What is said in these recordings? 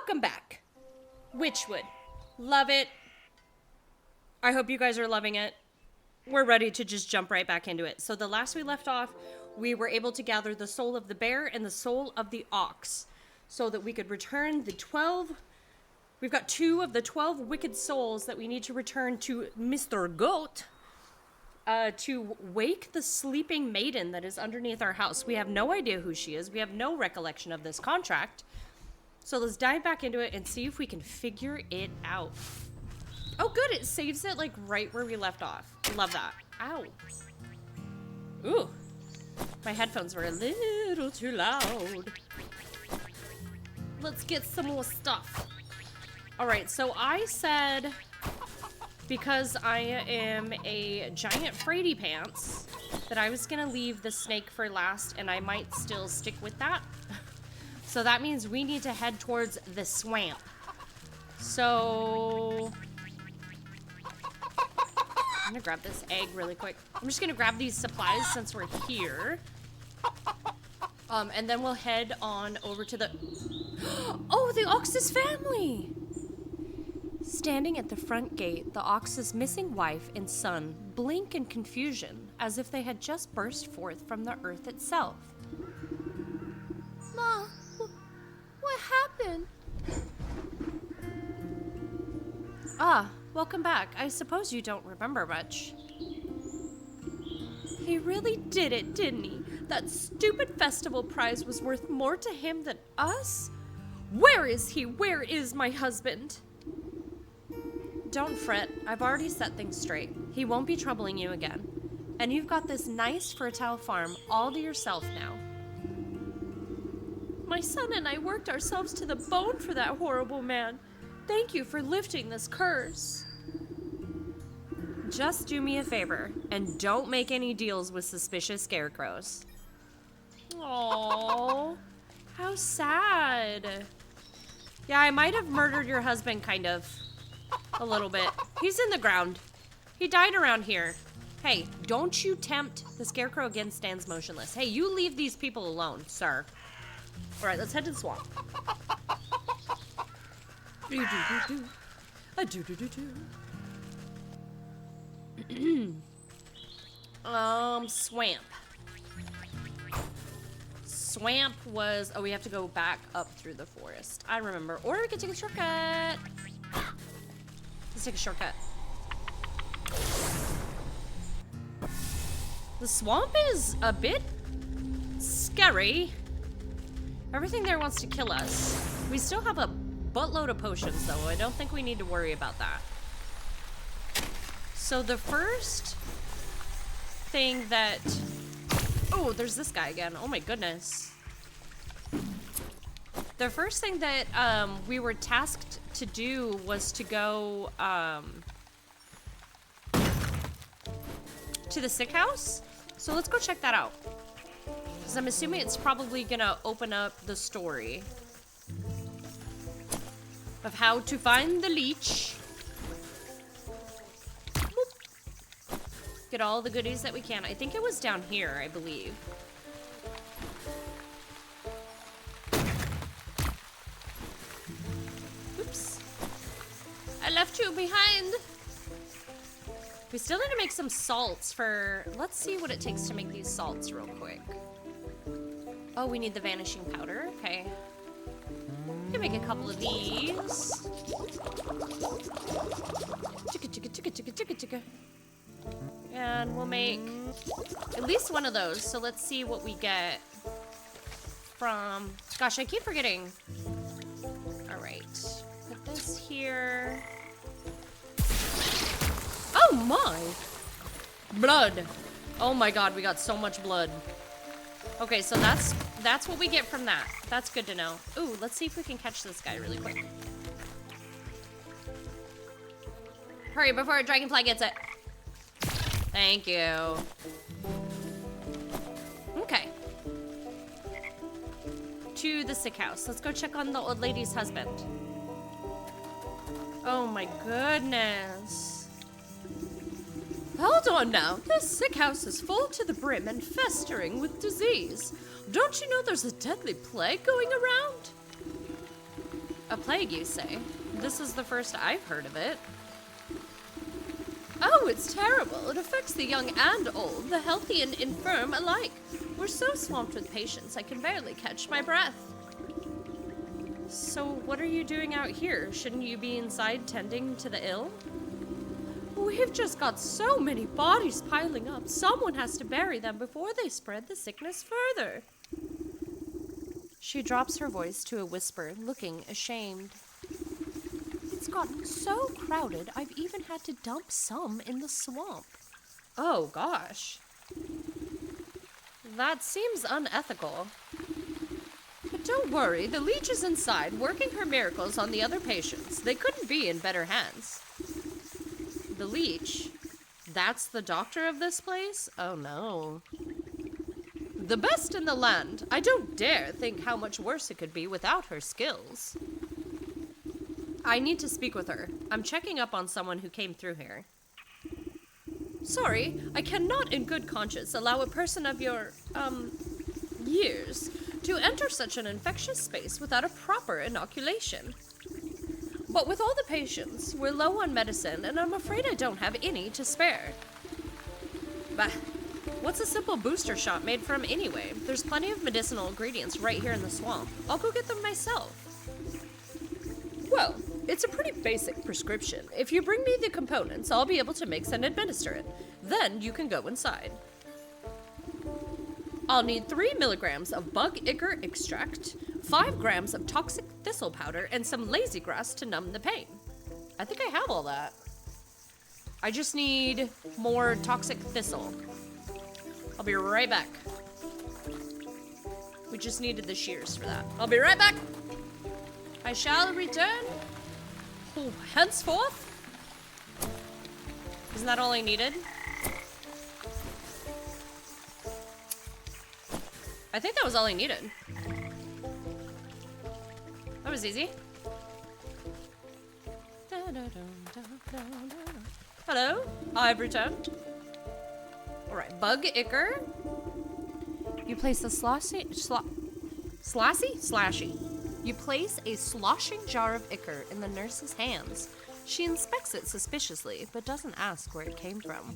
Welcome back. Wytchwood. Love it. I hope you guys are loving it. We're ready to just jump right back into it. So the last we left off, we were able to gather the soul of the bear and the soul of the ox so that we could return the 12... We've got 2 of the 12 wicked souls that we need to return to Mr. Goat to wake the sleeping maiden that is underneath our house. We have no idea who she is. We have no recollection of this contract. So let's dive back into it and see if we can figure it out. Oh, good. It saves it, like, right where we left off. Love that. Ow. Ooh. My headphones were a little too loud. Let's get some more stuff. All right, so I said, because I am a giant fraidy pants, that I was going to leave the snake for last, and I might still stick with that. So that means we need to head towards the swamp. So I'm gonna grab this egg really quick. I'm just gonna grab these supplies since we're here. And then we'll head on over to the... Oh, the ox's family! Standing at the front gate, the ox's missing wife and son blink in confusion as if they had just burst forth from the earth itself. Ma, what happened? Ah, welcome back. I suppose you don't remember much. He really did it, didn't he? That stupid festival prize was worth more to him than us? Where is he? Where is my husband? Don't fret. I've already set things straight. He won't be troubling you again. And you've got this nice, fertile farm all to yourself now. My son and I worked ourselves to the bone for that horrible man. Thank you for lifting this curse. Just do me a favor, and don't make any deals with suspicious scarecrows. Aww, how sad. Yeah, I might have murdered your husband, kind of. A little bit. He's in the ground. He died around here. Hey, don't you tempt. The scarecrow again stands motionless. Hey, you leave these people alone, sir. All right, let's head to the swamp. Swamp. Swamp was... Oh, we have to go back up through the forest. I remember. Or we could take a shortcut. Let's take a shortcut. The swamp is a bit scary. Everything there wants to kill us. We still have a buttload of potions, though. I don't think we need to worry about that. So the first thing that... Oh, there's this guy again. Oh my goodness. The first thing that we were tasked to do was to go to the sick house. So let's go check that out. Because I'm assuming it's probably gonna open up the story of how to find the leech. Boop. Get all the goodies that we can. I think it was down here, I believe. Oops. I left you behind. We still need to make some salts for... Let's see what it takes to make these salts real quick. Oh, we need the vanishing powder. Okay. We can make a couple of these. And we'll make at least one of those. So let's see what we get from... Gosh, I keep forgetting. All right. Put this here. Oh my! Blood. Oh my god, we got so much blood. Okay, so that's what we get from that. That's good to know. Ooh, let's see if we can catch this guy really quick. Hurry before a dragonfly gets it. Thank you. Okay. To the sick house. Let's go check on the old lady's husband. Oh my goodness. Hold on now. This sick house is full to the brim and festering with disease. Don't you know there's a deadly plague going around? A plague, you say? This is the first I've heard of it. Oh, it's terrible. It affects the young and old, the healthy and infirm alike. We're so swamped with patients, I can barely catch my breath. So what are you doing out here? Shouldn't you be inside tending to the ill? We've just got so many bodies piling up. Someone has to bury them before they spread the sickness further. She drops her voice to a whisper, looking ashamed. It's gotten so crowded, I've even had to dump some in the swamp. Oh, gosh. That seems unethical. But don't worry, the Leech is inside, working her miracles on the other patients. They couldn't be in better hands. The Leech? That's the doctor of this place? Oh, no. The best in the land. I don't dare think how much worse it could be without her skills. I need to speak with her. I'm checking up on someone who came through here. Sorry, I cannot in good conscience allow a person of your, years to enter such an infectious space without a proper inoculation. But with all the patients, we're low on medicine, and I'm afraid I don't have any to spare. Bah, what's a simple booster shot made from anyway? There's plenty of medicinal ingredients right here in the swamp. I'll go get them myself. Well, it's a pretty basic prescription. If you bring me the components, I'll be able to mix and administer it. Then you can go inside. I'll need 3 milligrams of bug ichor extract, 5 grams of toxic thistle powder, and some lazy grass to numb the pain. I think I have all that. I just need more toxic thistle. I'll be right back. We just needed the shears for that. I'll be right back. I shall return. Oh, henceforth. Isn't that all I needed? I think that was all I needed. That was easy. Hello, I've returned. Alright, bug ichor. You place a slashy. You place a sloshing jar of ichor in the nurse's hands. She inspects it suspiciously, but doesn't ask where it came from.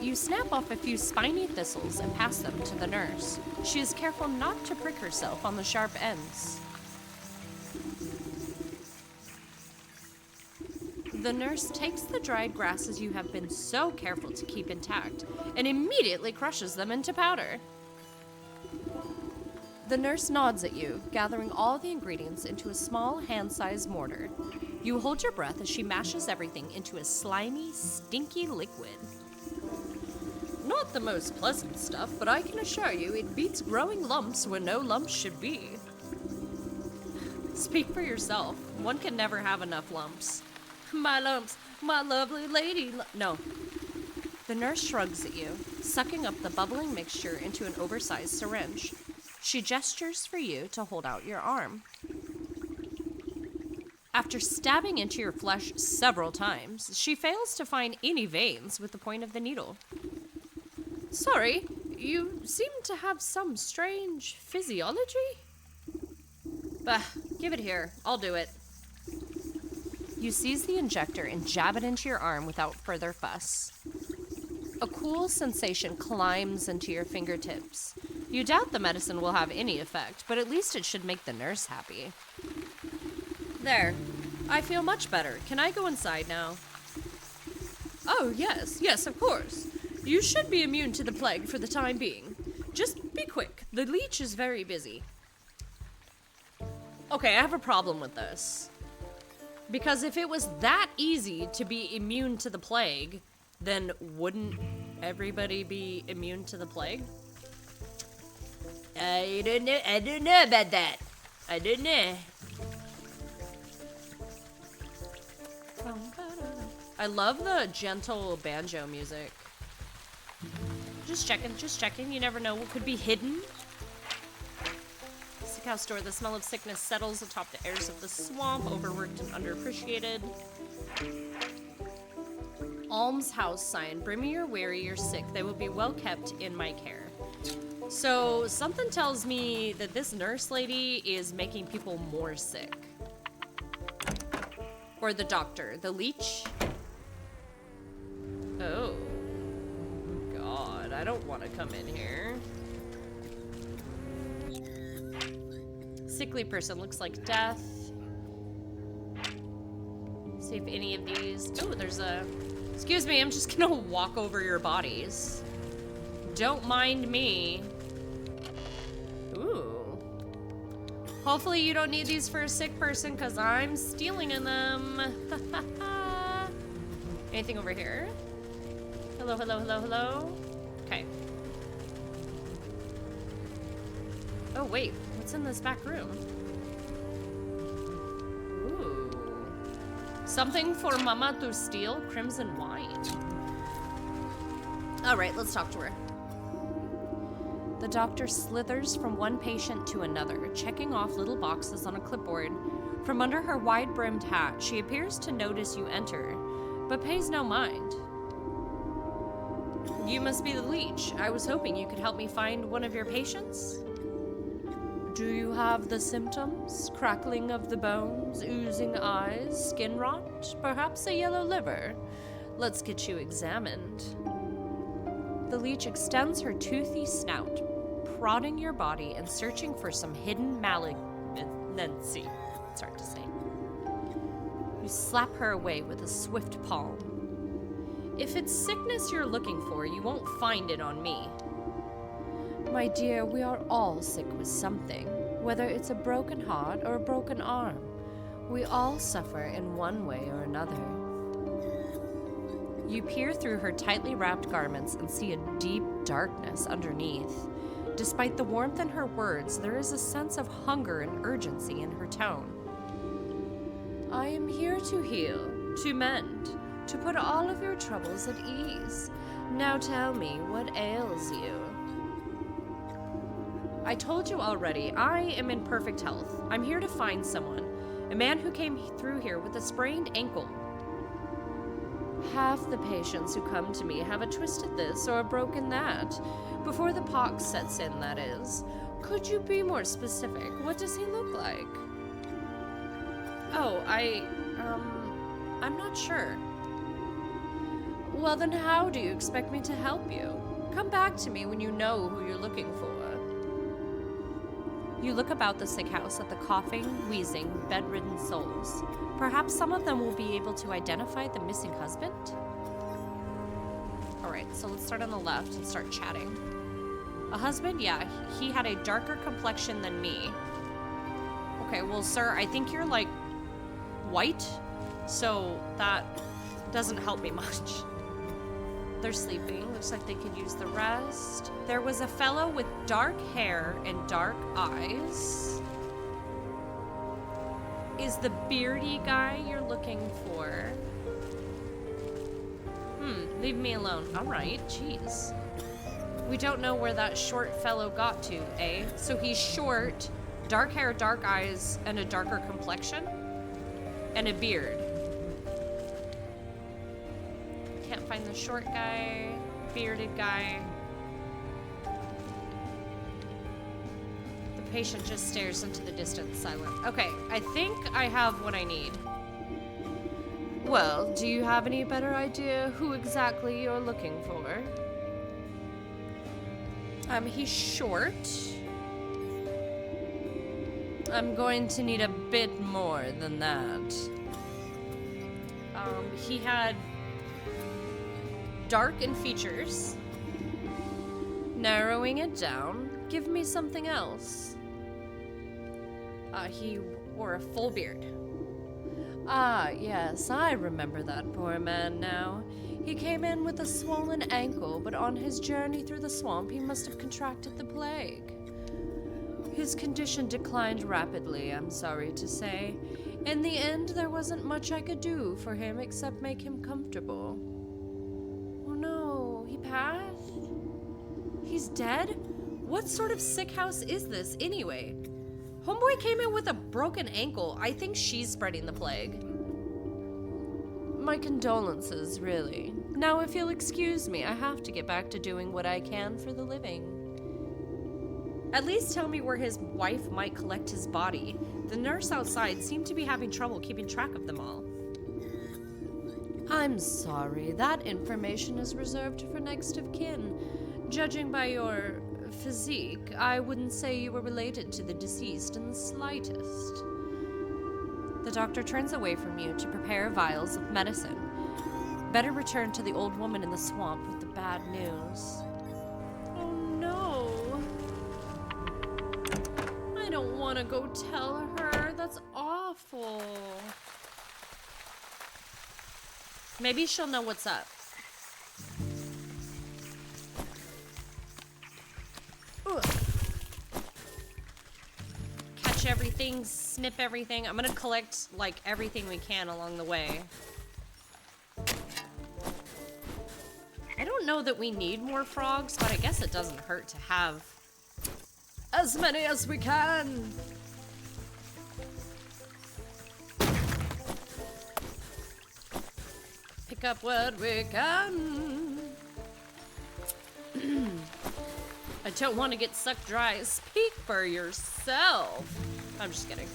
You snap off a few spiny thistles and pass them to the nurse. She is careful not to prick herself on the sharp ends. The nurse takes the dried grasses you have been so careful to keep intact and immediately crushes them into powder. The nurse nods at you, gathering all the ingredients into a small hand-sized mortar. You hold your breath as she mashes everything into a slimy, stinky liquid. Not the most pleasant stuff, but I can assure you it beats growing lumps where no lumps should be. Speak for yourself. One can never have enough lumps. My lumps, my lovely lady. No. The nurse shrugs at you, sucking up the bubbling mixture into an oversized syringe. She gestures for you to hold out your arm. After stabbing into your flesh several times, she fails to find any veins with the point of the needle. Sorry, you seem to have some strange physiology? Bah, give it here. I'll do it. You seize the injector and jab it into your arm without further fuss. A cool sensation climbs into your fingertips. You doubt the medicine will have any effect, but at least it should make the nurse happy. There. I feel much better. Can I go inside now? Oh, yes, of course. You should be immune to the plague for the time being. Just be quick. The Leech is very busy. Okay, I have a problem with this. Because if it was that easy to be immune to the plague, then wouldn't everybody be immune to the plague? I don't know about that. I don't know. I love the gentle banjo music. Just checking. You never know what could be hidden. Sick house store. The smell of sickness settles atop the airs of the swamp, overworked and underappreciated. Almshouse sign. Bring me your weary or sick. They will be well kept in my care. So, something tells me that this nurse lady is making people more sick. Or the doctor, the leech. Oh. God, I don't want to come in here. Sickly person, looks like death. See if any of these... Oh, there's a... Excuse me, I'm just gonna walk over your bodies. Don't mind me. Ooh. Hopefully you don't need these for a sick person, because I'm stealing in them. Anything over here? Hello, hello, hello, hello? Okay. Oh, wait. What's in this back room? Ooh. Something for Mama to steal? Crimson wine. Alright, let's talk to her. The doctor slithers from one patient to another, checking off little boxes on a clipboard. From under her wide-brimmed hat, she appears to notice you enter, but pays no mind. You must be the leech. I was hoping you could help me find one of your patients. Do you have the symptoms? Crackling of the bones, oozing eyes, skin rot, perhaps a yellow liver? Let's get you examined. The leech extends her toothy snout, prodding your body and searching for some hidden malignancy. It's hard to say. You slap her away with a swift palm. If it's sickness you're looking for, you won't find it on me. My dear, we are all sick with something, whether it's a broken heart or a broken arm. We all suffer in one way or another. You peer through her tightly wrapped garments and see a deep darkness underneath. Despite the warmth in her words, there is a sense of hunger and urgency in her tone. I am here to heal, to mend, to put all of your troubles at ease. Now tell me, what ails you? I told you already, I am in perfect health. I'm here to find someone, a man who came through here with a sprained ankle. Half the patients who come to me have a twisted this or a broken that. Before the pox sets in, that is. Could you be more specific? What does he look like? Oh, I'm not sure. Well, then how do you expect me to help you? Come back to me when you know who you're looking for. You look about the sick house at the coughing, wheezing, bedridden souls. Perhaps some of them will be able to identify the missing husband? Alright, so let's start on the left and start chatting. A husband? Yeah, he had a darker complexion than me. Okay, well, sir, I think you're, like, white, so that doesn't help me much. They're sleeping. Looks like they could use the rest. There was a fellow with dark hair and dark eyes. Is the beardy guy you're looking for? Leave me alone. Alright, jeez. We don't know where that short fellow got to, eh? So he's short, dark hair, dark eyes, and a darker complexion? And a beard. Can't find the short guy, bearded guy. The patient just stares into the distance, silent. Okay, I think I have what I need. Well, do you have any better idea who exactly you're looking for? He's short. I'm going to need a bit more than that. He had dark in features. Narrowing it down, give me something else. He wore a full beard. Ah, yes, I remember that poor man now. He came in with a swollen ankle, but on his journey through the swamp, he must have contracted the plague. His condition declined rapidly, I'm sorry to say. In the end, there wasn't much I could do for him except make him comfortable. Oh no, he passed? He's dead? What sort of sick house is this, anyway? Homeboy came in with a broken ankle. I think she's spreading the plague. My condolences, really. Now, if you'll excuse me, I have to get back to doing what I can for the living. At least tell me where his wife might collect his body. The nurse outside seemed to be having trouble keeping track of them all. I'm sorry, that information is reserved for next of kin. Judging by your physique, I wouldn't say you were related to the deceased in the slightest. The doctor turns away from you to prepare vials of medicine. Better return to the old woman in the swamp with the bad news. Oh no. I don't want to go tell her. That's awful. Maybe she'll know what's up. Ugh. Catch everything, snip everything. I'm gonna collect, like, everything we can along the way. I don't know that we need more frogs, but I guess it doesn't hurt to have as many as we can. Pick up what we can. I don't want to get sucked dry. Speak for yourself. I'm just kidding.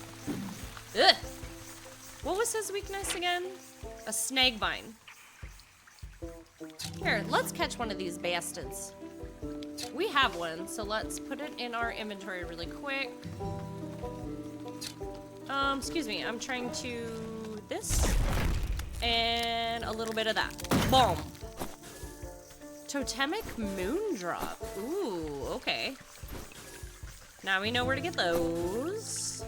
Ugh. What was his weakness again? A snake vine. Here, let's catch one of these bastards. We have one, so let's put it in our inventory really quick. Excuse me, I'm trying to... this. And a little bit of that. Boom. Totemic Moondrop. Ooh, okay. Now we know where to get those.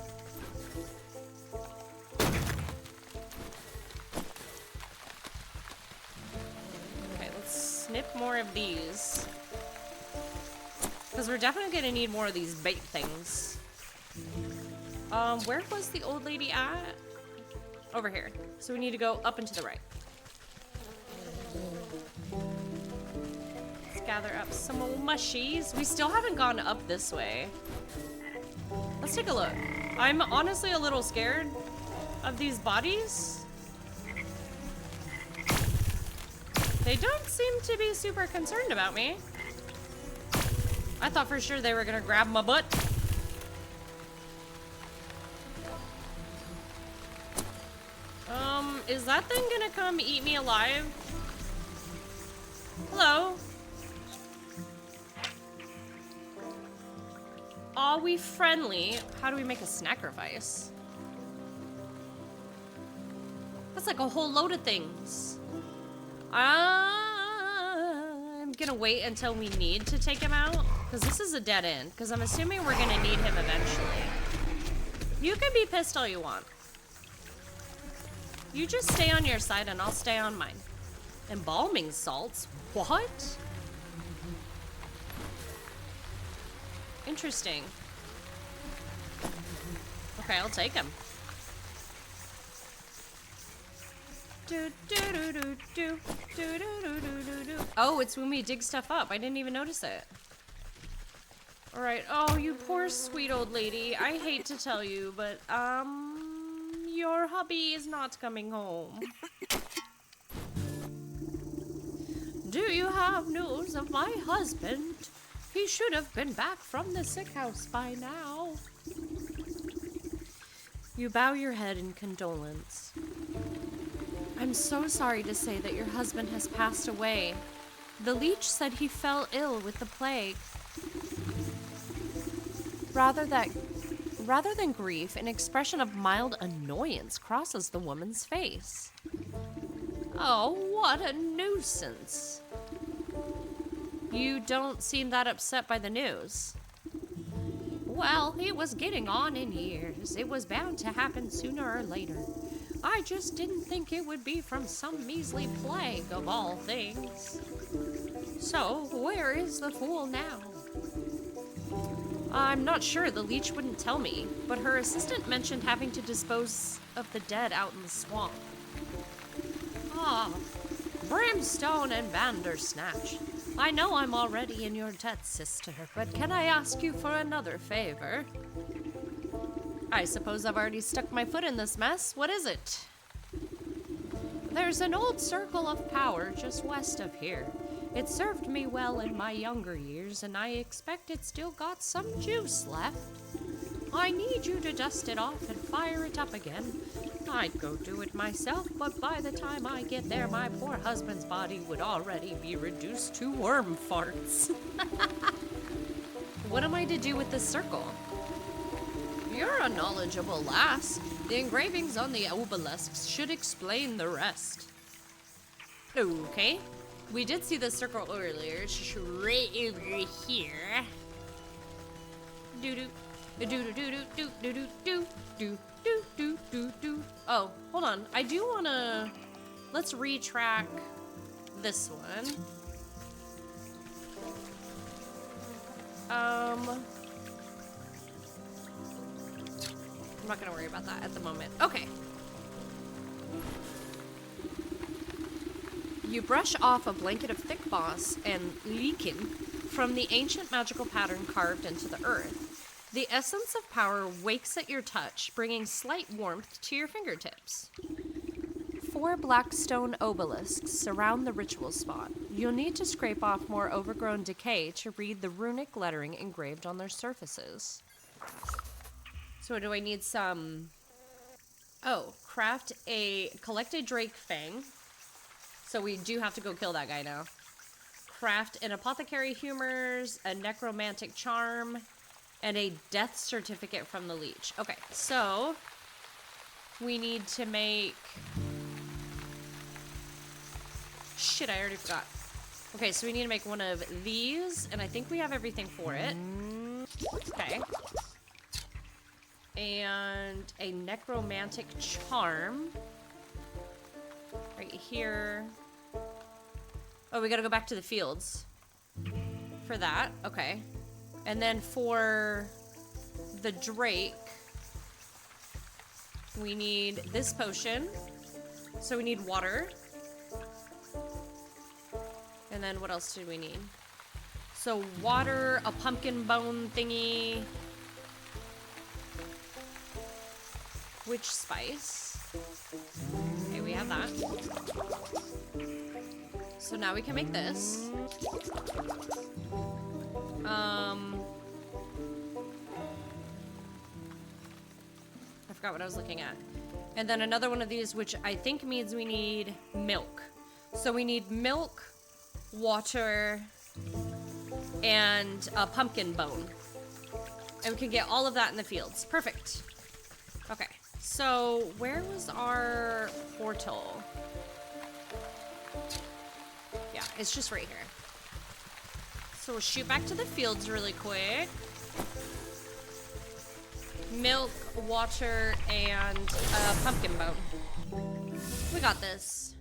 Okay, let's snip more of these. Because we're definitely going to need more of these bait things. Where was the old lady at? Over here. So we need to go up and to the right. Let's gather up some old mushies. We still haven't gone up this way. Let's take a look. I'm honestly a little scared of these bodies. They don't seem to be super concerned about me. I thought for sure they were gonna grab my butt. Is that thing gonna come eat me alive? Hello? Are we friendly? How do we make a sacrifice? That's like a whole load of things. I'm gonna wait until we need to take him out, because this is a dead end, because I'm assuming we're gonna need him eventually. You can be pissed all you want. You just stay on your side and I'll stay on mine. Embalming salts? What? Interesting. Okay, I'll take him. Oh, it's when we dig stuff up. I didn't even notice it. Alright. Oh, you poor sweet old lady. I hate to tell you, but, your hubby is not coming home. Do you have news of my husband? He should have been back from the sick house by now. You bow your head in condolence. I'm so sorry to say that your husband has passed away. The leech said he fell ill with the plague. Rather than grief, an expression of mild annoyance crosses the woman's face. Oh, what a nuisance. You don't seem that upset by the news. Well, he was getting on in years. It was bound to happen sooner or later. I just didn't think it would be from some measly plague of all things. So, where is the fool now? I'm not sure. The leech wouldn't tell me, but her assistant mentioned having to dispose of the dead out in the swamp. Ah, Brimstone and Bandersnatch. I know I'm already in your debt, sister, but can I ask you for another favor? I suppose I've already stuck my foot in this mess. What is it? There's an old circle of power just west of here. It served me well in my younger years, and I expect it still got some juice left. I need you to dust it off and fire it up again. I'd go do it myself, but by the time I get there, my poor husband's body would already be reduced to worm farts. What am I to do with this circle? You're a knowledgeable lass. The engravings on the obelisks should explain the rest. Okay. We did see the circle earlier. It's just right over here. Doo-doo. Do-do-do-do-do-do-do-do-do-do-do. Oh, hold on. I do wanna... Let's retrack this one. I'm not gonna worry about that at the moment. Okay. You brush off a blanket of thick moss and lichen from the ancient magical pattern carved into the earth. The essence of power wakes at your touch, bringing slight warmth to your fingertips. 4 black stone obelisks surround the ritual spot. You'll need to scrape off more overgrown decay to read the runic lettering engraved on their surfaces. So do I need some... Oh, collect a drake fang. So we do have to go kill that guy now. Craft an apothecary humors, a necromantic charm, and a death certificate from the Leech. Okay, so we need to make... Shit, I already forgot. Okay, so we need to make one of these, and I think we have everything for it. Okay. And a necromantic charm. Right here. Oh, we gotta go back to the fields for that. Okay. And then for the drake, we need this potion. So we need water. And then what else did we need? So water, a pumpkin bone thingy. Witch spice. Okay, we have that. So now we can make this. I forgot what I was looking at. And then another one of these, which I think means we need milk. So we need milk, water, and a pumpkin bone. And we can get all of that in the fields. Perfect. Okay. So where was our portal? Yeah, it's just right here. So we'll shoot back to the fields really quick. Milk, water, and a pumpkin bone. We got this.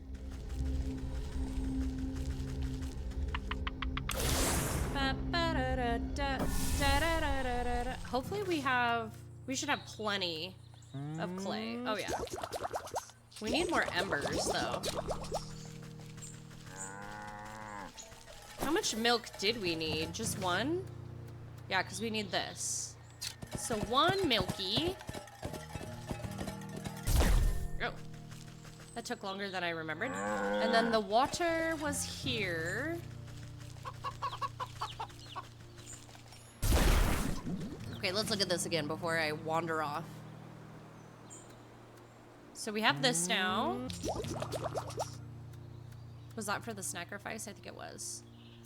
Hopefully we should have plenty of clay. Oh yeah. We need more embers though. How much milk did we need? Just one? Yeah, because we need this. So 1 milky. Oh. That took longer than I remembered. And then the water was here. Okay, let's look at this again before I wander off. So we have this now. Was that for the sacrifice? I think it was.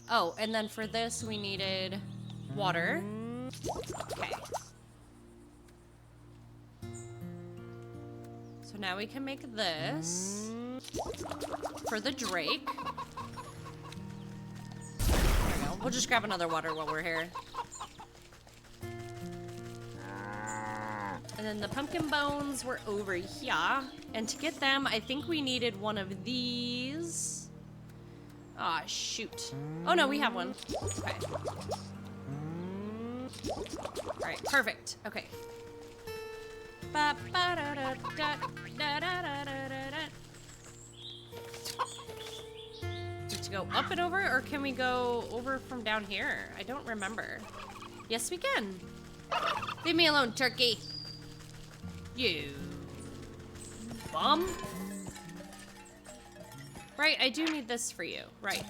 Oh, and then for this we needed water. Okay. So now we can make this for the drake. There we go. We'll just grab another water while we're here. And then the pumpkin bones were over here. And to get them, I think we needed one of these. Ah, shoot. Oh no, we have one. Okay. Alright, perfect. Okay. Need to go up and over, or can we go over from down here? I don't remember. Yes, we can. Leave me alone, turkey. You bum. Right, I do need this for you. Right.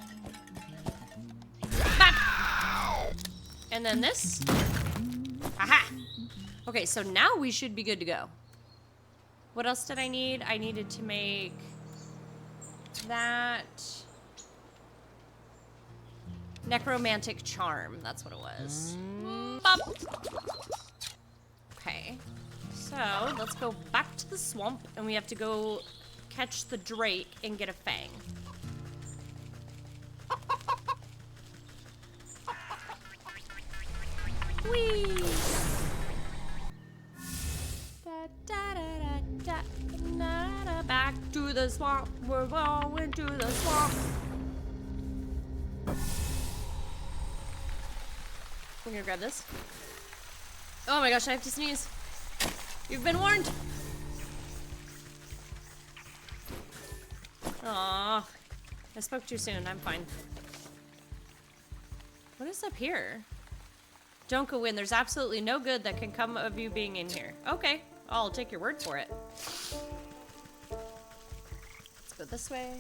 And then this. Aha! Okay, so now we should be good to go. What else did I need? I needed to make that necromantic charm. That's what it was. Bop. Okay. So, let's go back to the swamp, and we have to go catch the drake and get a fang. Whee! Back to the swamp. We're going to the swamp. We're gonna grab this. Oh my gosh, I have to sneeze. You've been warned. Aw, I spoke too soon. I'm fine. What is up here? Don't go in. There's absolutely no good that can come of you being in here. Okay, I'll take your word for it. Let's go this way.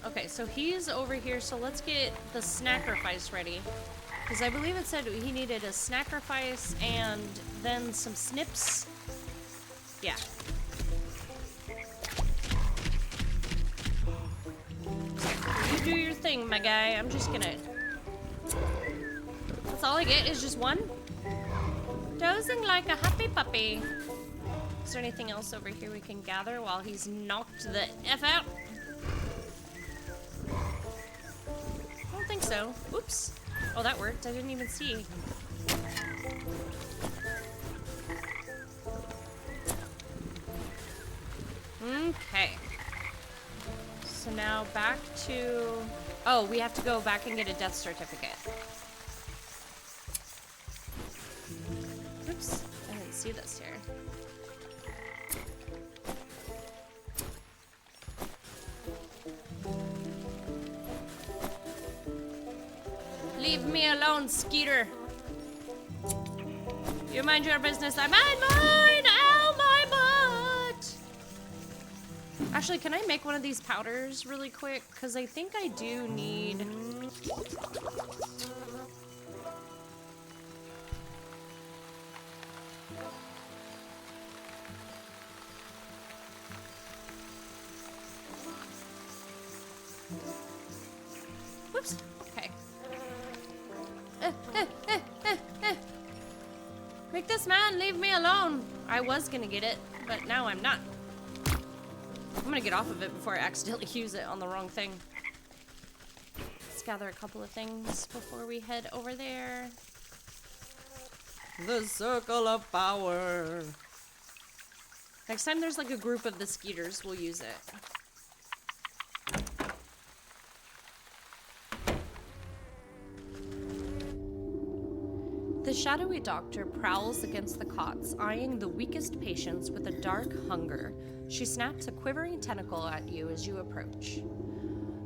Okay, so he's over here, so let's get the snackerfice ready. Because I believe it said he needed a snackerfice and then some snips. Yeah. You do your thing, my guy. I'm just gonna... That's all I get is just one? Dozing like a happy puppy. Is there anything else over here we can gather while he's knocked the F out? I don't think so. Oops. Oh, that worked. I didn't even see. Okay. So now back to... Oh, we have to go back and get a death certificate. Oops. I didn't see this here. Leave me alone, Skeeter. You mind your business. I mind mine. Ow, my butt. Actually, can I make one of these powders really quick? Because I think I do need... Whoops. Okay. Make this man leave me alone. I was gonna get it, but now I'm not. I'm gonna get off of it before I accidentally use it on the wrong thing. Let's gather a couple of things before we head over there. The circle of power. Next time there's like a group of the skeeters, we'll use it. The shadowy doctor prowls against the cots, eyeing the weakest patients with a dark hunger. She snaps a quivering tentacle at you as you approach.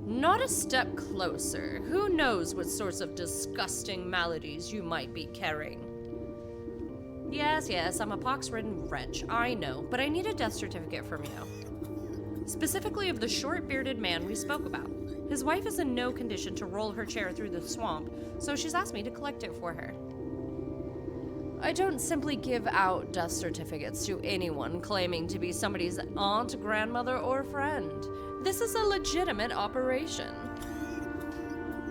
Not a step closer. Who knows what sorts of disgusting maladies you might be carrying? Yes, I'm a pox-ridden wretch, I know, but I need a death certificate from you. Specifically of the short-bearded man we spoke about. His wife is in no condition to roll her chair through the swamp, so she's asked me to collect it for her. I don't simply give out death certificates to anyone claiming to be somebody's aunt, grandmother, or friend. This is a legitimate operation.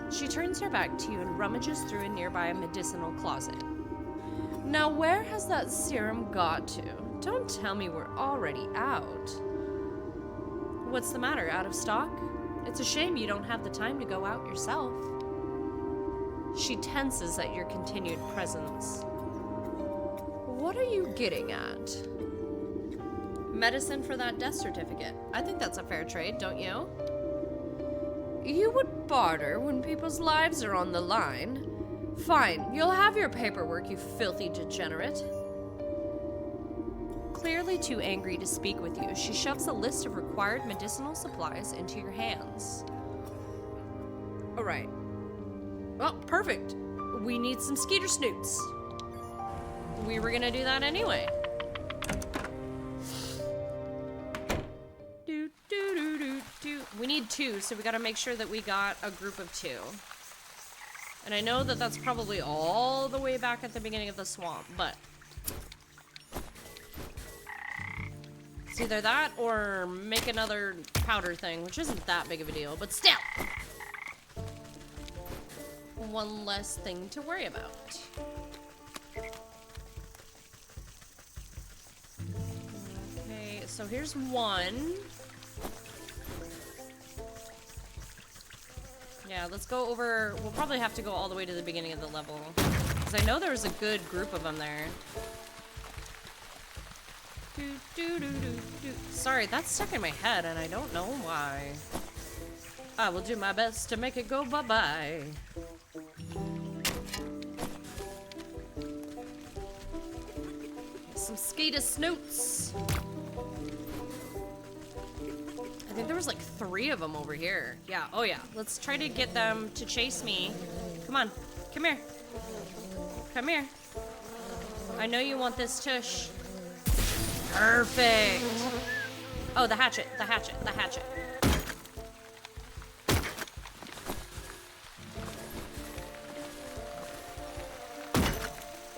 She turns her back to you and rummages through a nearby medicinal closet. Now, where has that serum got to? Don't tell me we're already out. What's the matter, out of stock? It's a shame you don't have the time to go out yourself. She tenses at your continued presence. What are you getting at? Medicine for that death certificate. I think that's a fair trade, don't you? You would barter when people's lives are on the line. Fine, you'll have your paperwork, you filthy degenerate. Clearly too angry to speak with you, she shoves a list of required medicinal supplies into your hands. Alright. Well, perfect. We need some skeeter snoots. We were gonna do that anyway. We need 2, so we gotta make sure that we got a group of 2. And I know that that's probably all the way back at the beginning of the swamp, but it's either that or make another powder thing, which isn't that big of a deal, but still. One less thing to worry about. Okay, so here's 1. Yeah, let's go over. We'll probably have to go all the way to the beginning of the level, because I know there was a good group of them there. Sorry, that's stuck in my head, and I don't know why. I will do my best to make it go bye-bye. Some skater snoots. I think there was like 3 of them over here. Yeah, oh yeah. Let's try to get them to chase me. Come on, come here. Come here. I know you want this tush. Perfect. Oh, the hatchet, the hatchet, the hatchet.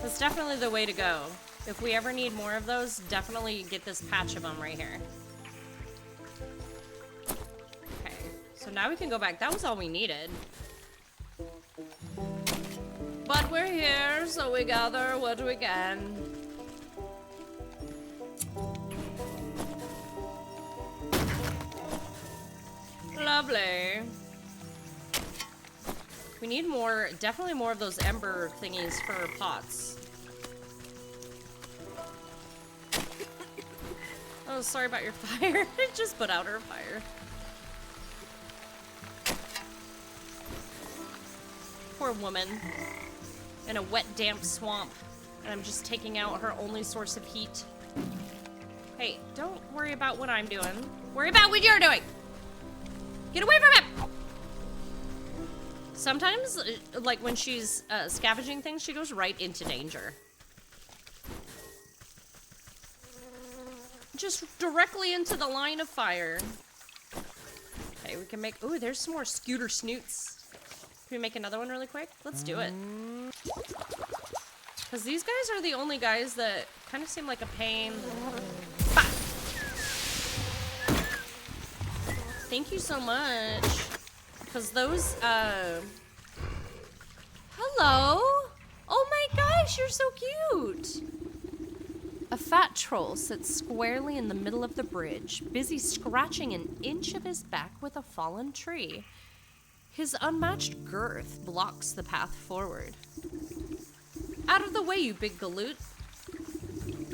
That's definitely the way to go. If we ever need more of those, definitely get this patch of them right here. Okay, so now we can go back. That was all we needed. But we're here, so we gather what we can. Lovely. We need more, definitely more of those ember thingies for pots. Oh, sorry about your fire. I just put out her fire. Poor woman. In a wet, damp swamp. And I'm just taking out her only source of heat. Hey, don't worry about what I'm doing. Worry about what you're doing! Get away from him! Sometimes, like when she's scavenging things, she goes right into danger. Just directly into the line of fire. Okay, we can make... Ooh, there's some more scooter snoots. Can we make another one really quick? Let's do it. Because these guys are the only guys that kind of seem like a pain. Bah! Thank you so much. Because those, Hello? Oh my gosh, you're so cute! A fat troll sits squarely in the middle of the bridge, busy scratching an inch of his back with a fallen tree. His unmatched girth blocks the path forward. Out of the way, you big galoot!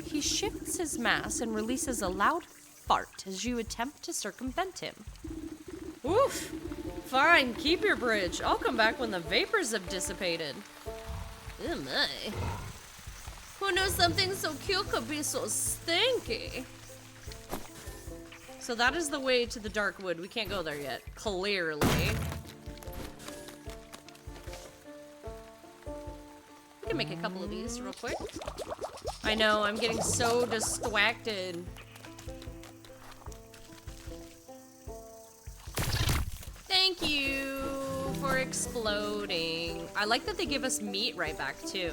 He shifts his mass and releases a loud fart as you attempt to circumvent him. Oof! Fine, keep your bridge. I'll come back when the vapors have dissipated. Oh my. Who knew something so cute could be so stinky? So that is the way to the dark wood. We can't go there yet, clearly. We can make a couple of these real quick. I know, I'm getting so distracted. Thank you for exploding. I like that they give us meat right back, too.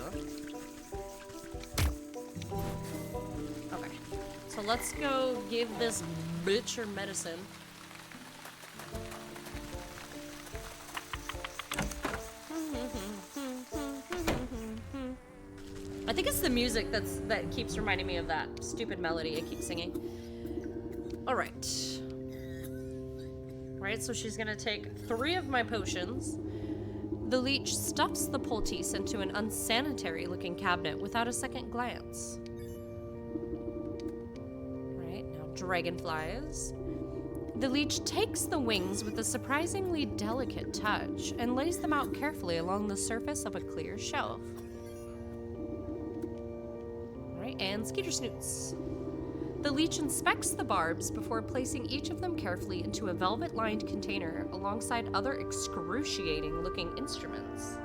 Okay, so let's go give this bitch her medicine. I think it's the music that keeps reminding me of that stupid melody I keep singing. All right. Right, so she's gonna take 3 of my potions. The leech stuffs the poultice into an unsanitary-looking cabinet without a second glance. Right, now dragonflies. The leech takes the wings with a surprisingly delicate touch and lays them out carefully along the surface of a clear shelf. Right, and skeeter snoots. The leech inspects the barbs before placing each of them carefully into a velvet-lined container alongside other excruciating-looking instruments.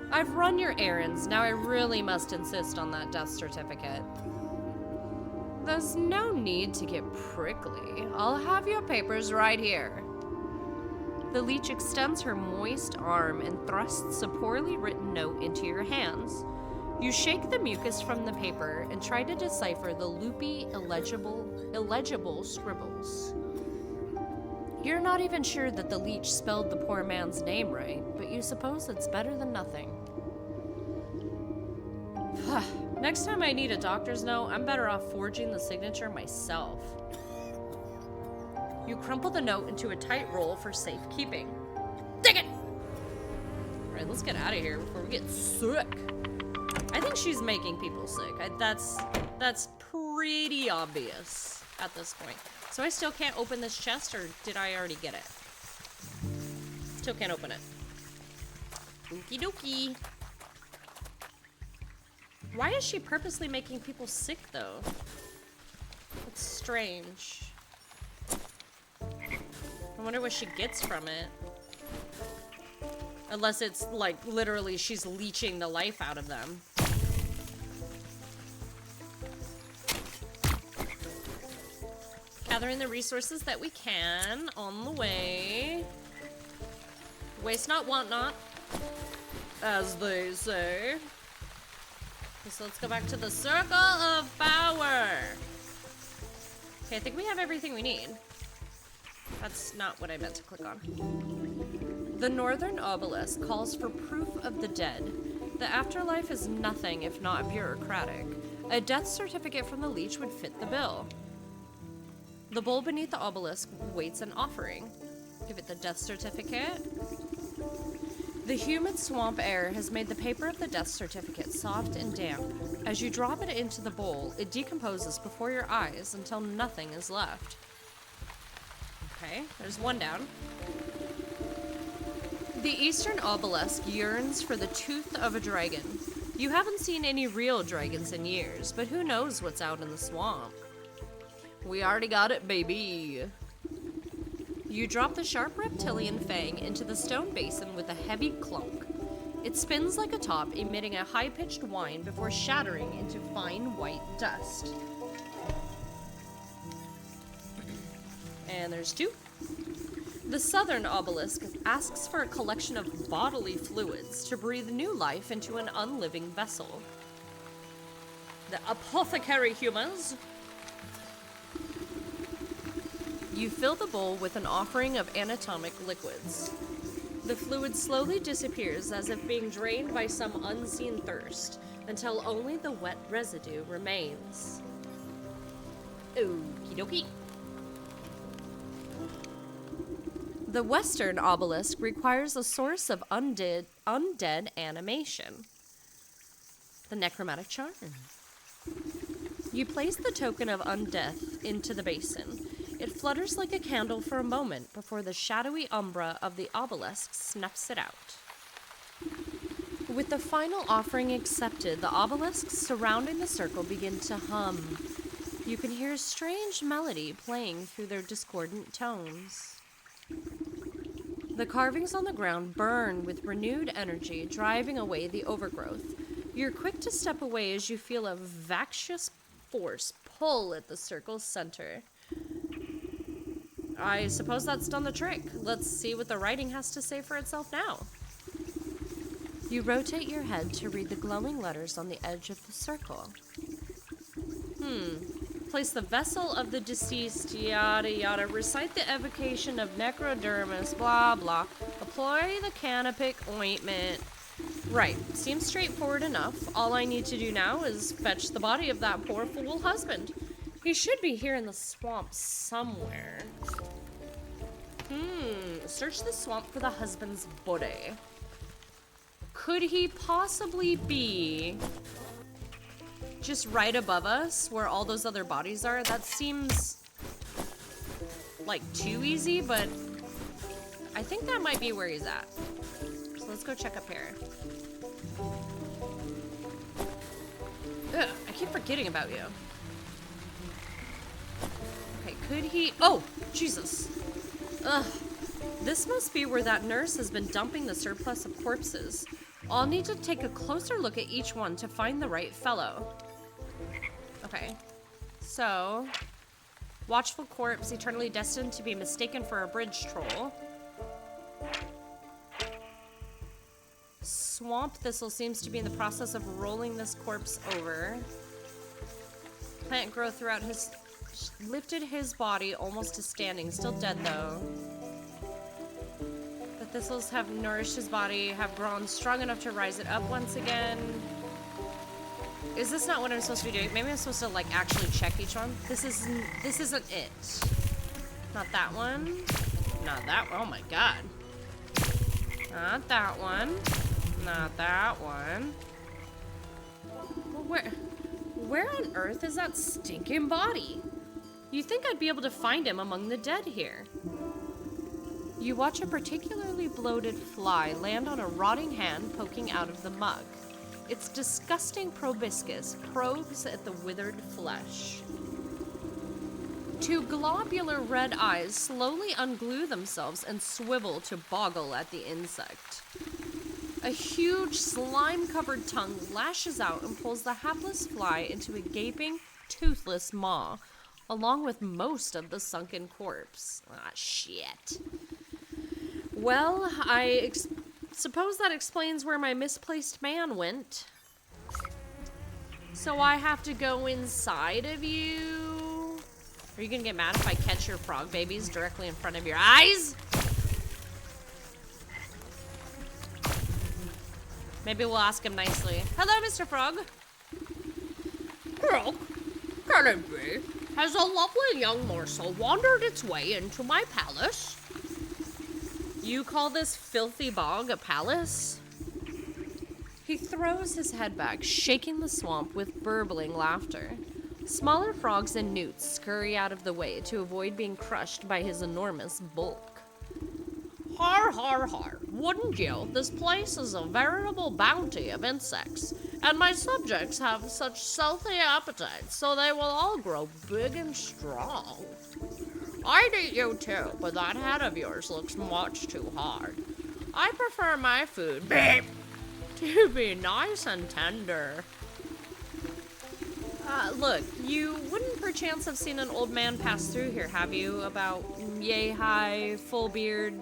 I've run your errands, now I really must insist on that death certificate. There's no need to get prickly. I'll have your papers right here. The leech extends her moist arm and thrusts a poorly written note into your hands. You shake the mucus from the paper and try to decipher the loopy, illegible scribbles. You're not even sure that the leech spelled the poor man's name right, but you suppose it's better than nothing. Next time I need a doctor's note, I'm better off forging the signature myself. You crumple the note into a tight roll for safekeeping. Take it! Alright, let's get out of here before we get sick. I think she's making people sick. That's pretty obvious at this point. So I still can't open this chest, or did I already get it? Still can't open it. Okie dokie. Why is she purposely making people sick, though? It's strange. I wonder what she gets from it. Unless it's, like, literally she's leeching the life out of them. Gathering the resources that we can on the way. Waste not, want not, as they say. So let's go back to the circle of power. Okay, I think we have everything we need. That's not what I meant to click on. The northern obelisk calls for proof of the dead. The afterlife is nothing if not bureaucratic. A death certificate from the leech would fit the bill. The bowl beneath the obelisk waits an offering. Give it the death certificate. The humid swamp air has made the paper of the death certificate soft and damp. As you drop it into the bowl, it decomposes before your eyes until nothing is left. Okay, there's one down. The eastern obelisk yearns for the tooth of a dragon. You haven't seen any real dragons in years, but who knows what's out in the swamp? We already got it, baby. You drop the sharp reptilian fang into the stone basin with a heavy clunk. It spins like a top, emitting a high-pitched whine before shattering into fine white dust. And there's two. The southern obelisk asks for a collection of bodily fluids to breathe new life into an unliving vessel. The apothecary humors. You fill the bowl with an offering of anatomic liquids. The fluid slowly disappears as if being drained by some unseen thirst, until only the wet residue remains. Okie dokie. The western obelisk requires a source of undead animation. The necromantic charm. You place the token of undeath into the basin. It flutters like a candle for a moment before the shadowy umbra of the obelisk snuffs it out. With the final offering accepted, the obelisks surrounding the circle begin to hum. You can hear a strange melody playing through their discordant tones. The carvings on the ground burn with renewed energy, driving away the overgrowth. You're quick to step away as you feel a vacuous force pull at the circle's center. I suppose that's done the trick. Let's see what the writing has to say for itself now. You rotate your head to read the glowing letters on the edge of the circle. Place the vessel of the deceased, yada yada. Recite the evocation of necrodermis, blah blah. Apply the canopic ointment. Right, seems straightforward enough. All I need to do now is fetch the body of that poor fool husband. He should be here in the swamp somewhere. Search the swamp for the husband's body. Could he possibly be just right above us where all those other bodies are? That seems like too easy, but I think that might be where he's at. So let's go check up here. Ugh, I keep forgetting about you. Okay, could he... Oh, Jesus. Ugh. This must be where that nurse has been dumping the surplus of corpses. I'll need to take a closer look at each one to find the right fellow. Okay. So, watchful corpse, eternally destined to be mistaken for a bridge troll. Swamp thistle seems to be in the process of rolling this corpse over. Plant growth throughout his... lifted his body almost to standing. Still dead, though. The thistles have nourished his body, have grown strong enough to rise it up once again. Is this not what I'm supposed to be doing? Maybe I'm supposed to, like, actually check each one. This isn't it. Not that one. Not that one. Oh my god. Not that one. Not that one. Well, where on earth is that stinking body? You think I'd be able to find him among the dead here. You watch a particularly bloated fly land on a rotting hand poking out of the mug. Its disgusting proboscis probes at the withered flesh. Two globular red eyes slowly unglue themselves and swivel to boggle at the insect. A huge slime-covered tongue lashes out and pulls the hapless fly into a gaping, toothless maw, along with most of the sunken corpse. Ah, shit. Well, I suppose that explains where my misplaced man went. So I have to go inside of you? Are you gonna get mad if I catch your frog babies directly in front of your eyes? Maybe we'll ask him nicely. Hello, Mr. Frog. Frog, can it be? Has a lovely young morsel wandered its way into my palace? You call this filthy bog a palace? He throws his head back, shaking the swamp with burbling laughter. Smaller frogs and newts scurry out of the way to avoid being crushed by his enormous bulk. Har, har, har. Wouldn't you? This place is a veritable bounty of insects, and my subjects have such stealthy appetites, so they will all grow big and strong. I'd eat you too, but that head of yours looks much too hard. I prefer my food to be nice and tender. Look, you wouldn't perchance have seen an old man pass through here, have you? About yay high, full beard,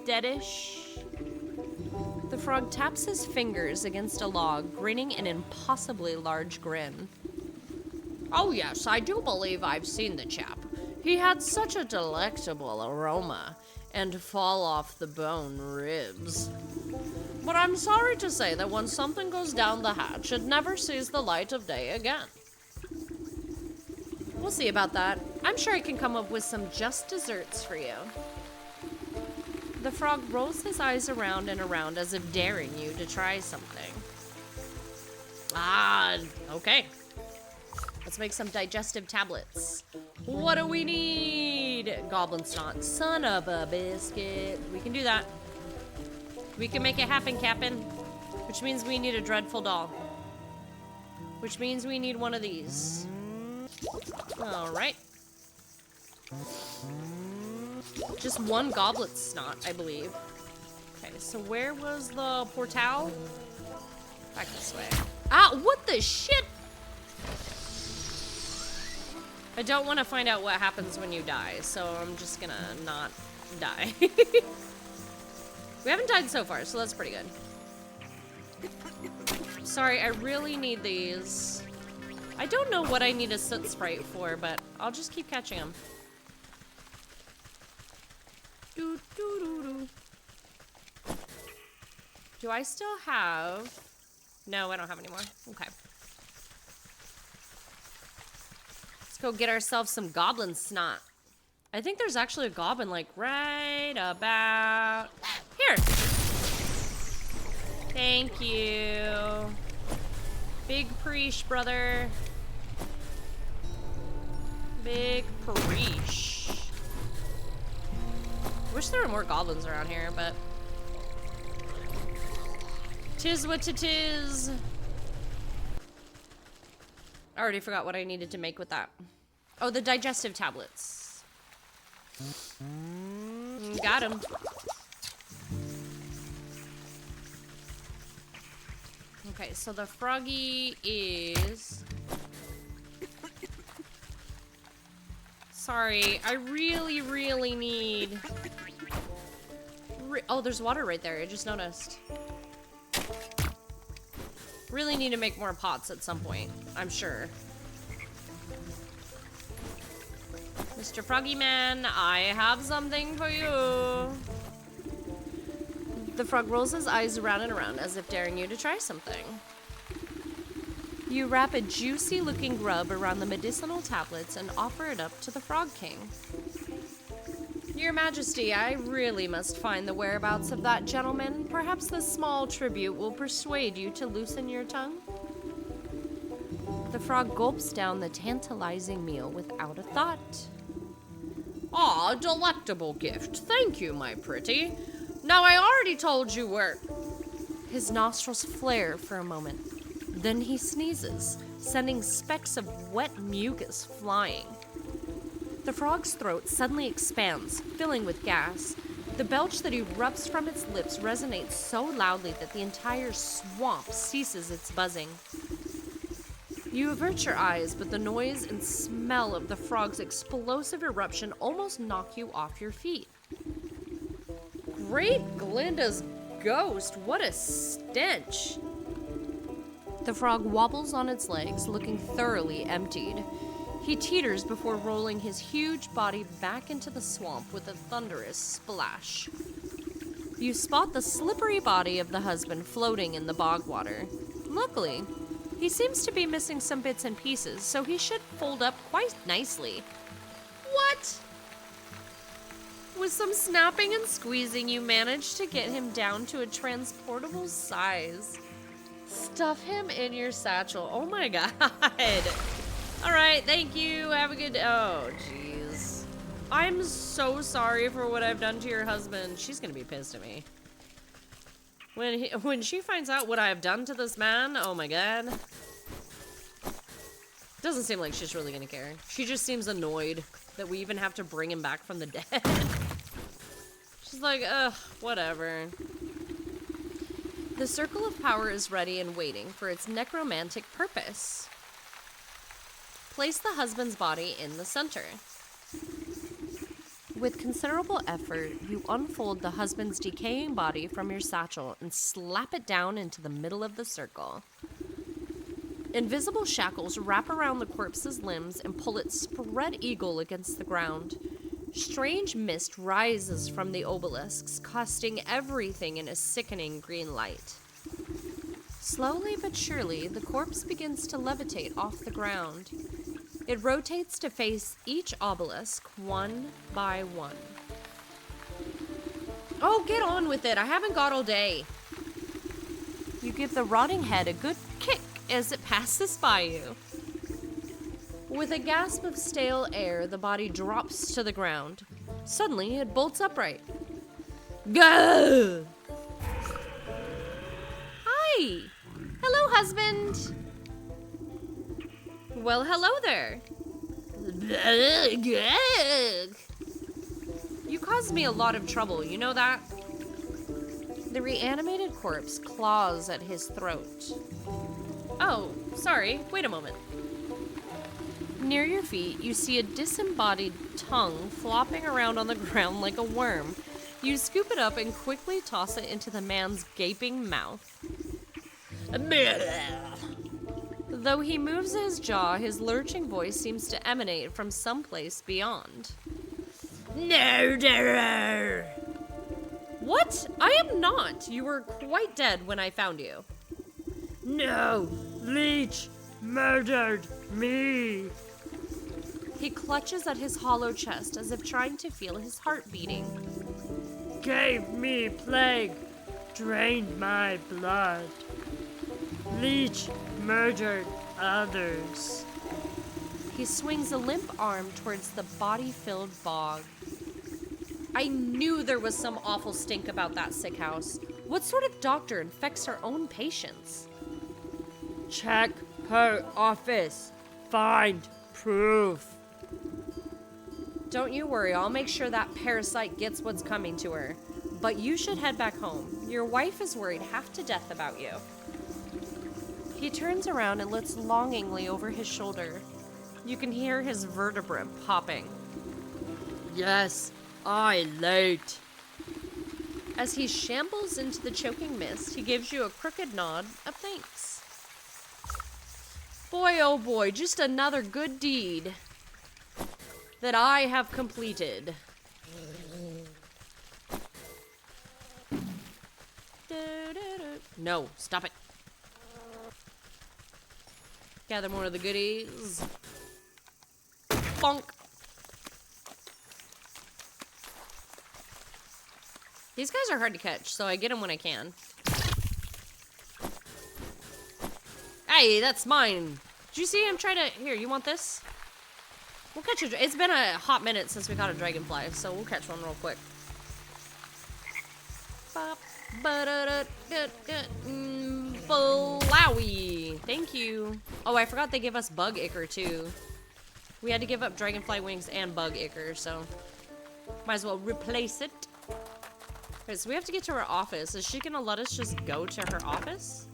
deadish? The frog taps his fingers against a log, grinning an impossibly large grin. Oh yes, I do believe I've seen the chap. He had such a delectable aroma, and fall-off-the-bone ribs. But I'm sorry to say that when something goes down the hatch, it never sees the light of day again. We'll see about that. I'm sure I can come up with some just desserts for you. The frog rolls his eyes around and around as if daring you to try something. Ah, okay. Let's make some digestive tablets. What do we need? Goblin snot. Son of a biscuit. We can do that. We can make it happen, Captain. Which means we need a dreadful doll. Which means we need one of these. Alright. Just one goblet snot, I believe. Okay, so where was the portal? Back this way. Ah, what the shit? I don't want to find out what happens when you die, so I'm just gonna not die. We haven't died so far, so that's pretty good. Sorry, I really need these. I don't know what I need a soot sprite for, but I'll just keep catching them. Do I still have... No, I don't have any more. Okay. Let's go get ourselves some goblin snot. I think there's actually a goblin, like, right about... Here! Thank you. Big preesh, brother. Big preesh. Wish there were more goblins around here, but... Tis what it is. I already forgot what I needed to make with that. Oh, the digestive tablets. Got him. Okay, so the froggy is Sorry, I really, really need... Oh, there's water right there. I just noticed. Really need to make more pots at some point, I'm sure. Mr. Froggy Man, I have something for you. The frog rolls his eyes around and around as if daring you to try something. You wrap a juicy-looking grub around the medicinal tablets and offer it up to the Frog King. Your Majesty, I really must find the whereabouts of that gentleman. Perhaps this small tribute will persuade you to loosen your tongue. The frog gulps down the tantalizing meal without a thought. Ah, delectable gift. Thank you, my pretty. Now, I already told you where... His nostrils flare for a moment. Then he sneezes, sending specks of wet mucus flying. The frog's throat suddenly expands, filling with gas. The belch that erupts from its lips resonates so loudly that the entire swamp ceases its buzzing. You avert your eyes, but the noise and smell of the frog's explosive eruption almost knock you off your feet. Great Glinda's ghost, what a stench! The frog wobbles on its legs, looking thoroughly emptied. He teeters before rolling his huge body back into the swamp with a thunderous splash. You spot the slippery body of the husband floating in the bog water. Luckily, he seems to be missing some bits and pieces, so he should fold up quite nicely. What? With some snapping and squeezing, you manage to get him down to a transportable size. Stuff him in your satchel. Oh my god. Alright, thank you. Have a good... Oh, jeez. I'm so sorry for what I've done to your husband. She's gonna be pissed at me. When she finds out what I have done to this man, oh my god. Doesn't seem like she's really gonna care. She just seems annoyed that we even have to bring him back from the dead. She's like, ugh, whatever. The circle of power is ready and waiting for its necromantic purpose. Place the husband's body in the center. With considerable effort, you unfold the husband's decaying body from your satchel and slap it down into the middle of the circle. Invisible shackles wrap around the corpse's limbs and pull it spread eagle against the ground. Strange mist rises from the obelisks, casting everything in a sickening green light. Slowly but surely, the corpse begins to levitate off the ground. It rotates to face each obelisk, one by one. Oh, get on with it. I haven't got all day. You give the rotting head a good kick as it passes by you. With a gasp of stale air, the body drops to the ground. Suddenly, it bolts upright. Go! Hi! Hello, husband! Well, hello there. You caused me a lot of trouble, you know that? The reanimated corpse claws at his throat. Oh, sorry, wait a moment. Near your feet, you see a disembodied tongue flopping around on the ground like a worm. You scoop it up and quickly toss it into the man's gaping mouth. Though he moves his jaw, his lurching voice seems to emanate from someplace beyond. Murderer! What? I am not. You were quite dead when I found you. No! Leech murdered me! He clutches at his hollow chest as if trying to feel his heart beating. Gave me plague, drained my blood. Leech murdered others. He swings a limp arm towards the body-filled bog. I knew there was some awful stink about that sick house. What sort of doctor infects her own patients? Check her office. Find proof. Don't you worry, I'll make sure that parasite gets what's coming to her. But you should head back home. Your wife is worried half to death about you. He turns around and looks longingly over his shoulder. You can hear his vertebrae popping. Yes, I late. As he shambles into the choking mist, he gives you a crooked nod of thanks. Boy, oh boy, just another good deed that I have completed. No, stop it. Gather more of the goodies. Bonk. These guys are hard to catch, so I get them when I can. Hey, that's mine. Did you see him try to... Here, you want this? We'll catch a... It's been a hot minute since we caught a dragonfly, so we'll catch one real quick. Blowy. Thank you. Oh, I forgot they give us bug ichor, too. We had to give up dragonfly wings and bug ichor, so... Might as well replace it. Okay, so we have to get to her office. Is she gonna let us just go to her office?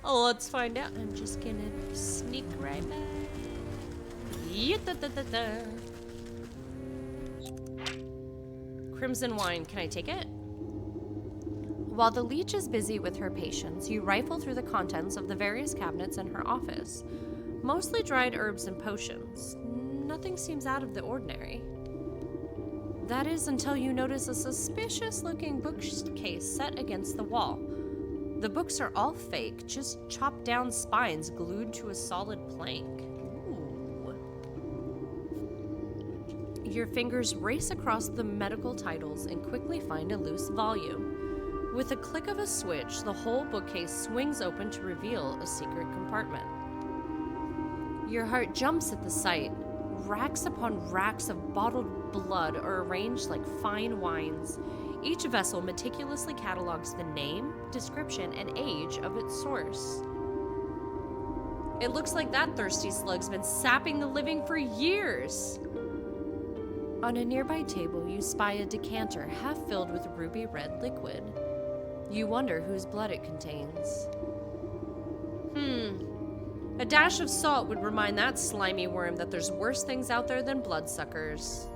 Oh, let's find out. I'm just gonna sneak right back. Crimson wine. Can I take it? While the leech is busy with her patients, you rifle through the contents of the various cabinets in her office. Mostly dried herbs and potions. Nothing seems out of the ordinary. That is until you notice a suspicious-looking bookcase set against the wall. The books are all fake, just chopped down spines glued to a solid plank. Ooh. Your fingers race across the medical titles and quickly find a loose volume. With a click of a switch, the whole bookcase swings open to reveal a secret compartment. Your heart jumps at the sight. Racks upon racks of bottled blood are arranged like fine wines. Each vessel meticulously catalogs the name, description, and age of its source. It looks like that thirsty slug's been sapping the living for years. On a nearby table, you spy a decanter half filled with ruby red liquid. You wonder whose blood it contains. A dash of salt would remind that slimy worm that there's worse things out there than bloodsuckers.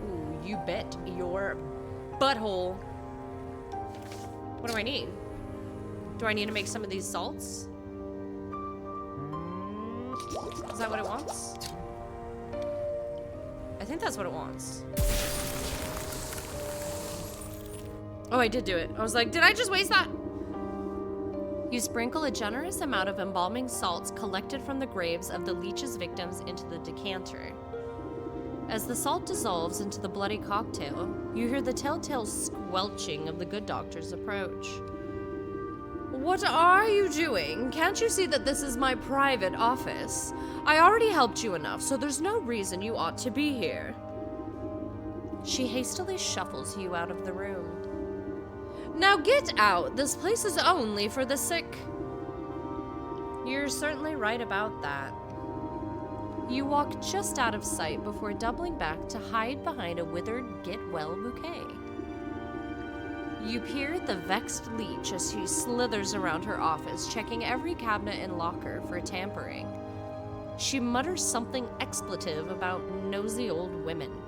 Ooh, you bet your butthole. What do I need? Do I need to make some of these salts? Is that what it wants? I think that's what it wants. Oh, I did do it. I was like, did I just waste that? You sprinkle a generous amount of embalming salts collected from the graves of the leech's victims into the decanter. As the salt dissolves into the bloody cocktail, you hear the telltale squelching of the good doctor's approach. What are you doing? Can't you see that this is my private office? I already helped you enough, so there's no reason you ought to be here. She hastily shuffles you out of the room. Now get out! This place is only for the sick. You're certainly right about that. You walk just out of sight before doubling back to hide behind a withered get-well bouquet. You peer at the vexed leech as she slithers around her office, checking every cabinet and locker for tampering. She mutters something expletive about nosy old women.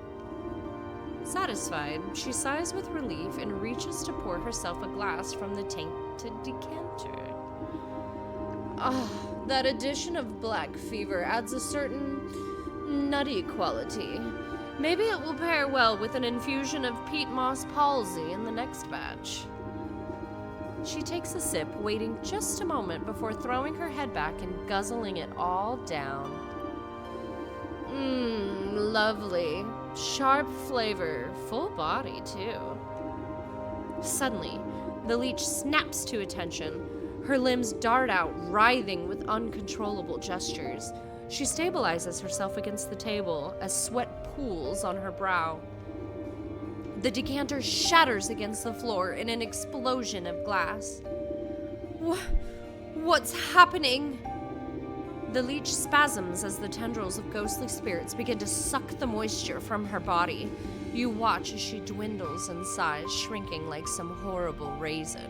Satisfied, she sighs with relief and reaches to pour herself a glass from the tainted decanter. Ah, that addition of black fever adds a certain nutty quality. Maybe it will pair well with an infusion of peat moss palsy in the next batch. She takes a sip, waiting just a moment before throwing her head back and guzzling it all down. Lovely. Sharp flavor, full body, too. Suddenly, the leech snaps to attention. Her limbs dart out, writhing with uncontrollable gestures. She stabilizes herself against the table as sweat pools on her brow. The decanter shatters against the floor in an explosion of glass. What's happening? The leech spasms as the tendrils of ghostly spirits begin to suck the moisture from her body. You watch as she dwindles in size, shrinking like some horrible raisin.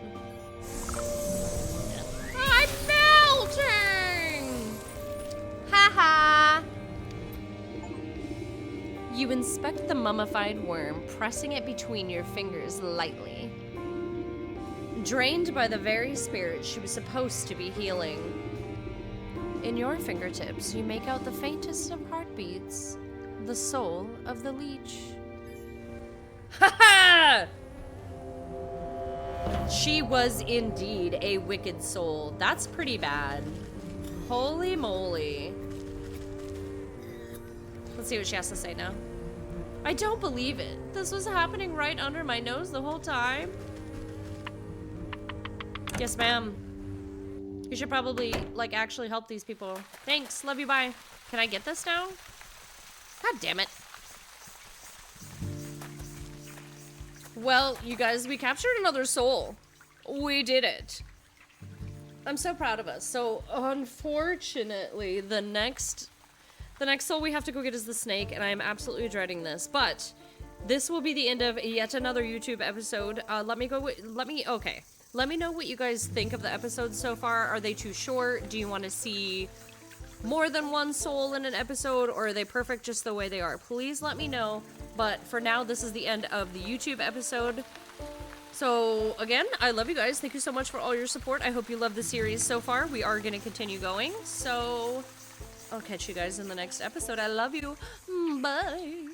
I'm melting! Ha ha! You inspect the mummified worm, pressing it between your fingers lightly. Drained by the very spirit she was supposed to be healing. In your fingertips, you make out the faintest of heartbeats, the soul of the leech. Ha ha! She was indeed a wicked soul. That's pretty bad. Holy moly. Let's see what she has to say now. I don't believe it. This was happening right under my nose the whole time. Yes, ma'am. You should probably, like, actually help these people. Thanks. Love you. Bye. Can I get this now? God damn it. Well, you guys, we captured another soul. We did it. I'm so proud of us. So, unfortunately, the next soul we have to go get is the snake, and I am absolutely dreading this. But this will be the end of yet another YouTube episode. Okay. Let me know what you guys think of the episodes so far. Are they too short? Do you want to see more than one soul in an episode, or are they perfect just the way they are? Please let me know. But for now, this is the end of the YouTube episode. So, again, I love you guys. Thank you so much for all your support. I hope you love the series so far. We are going to continue going. So, I'll catch you guys in the next episode. I love you. Bye.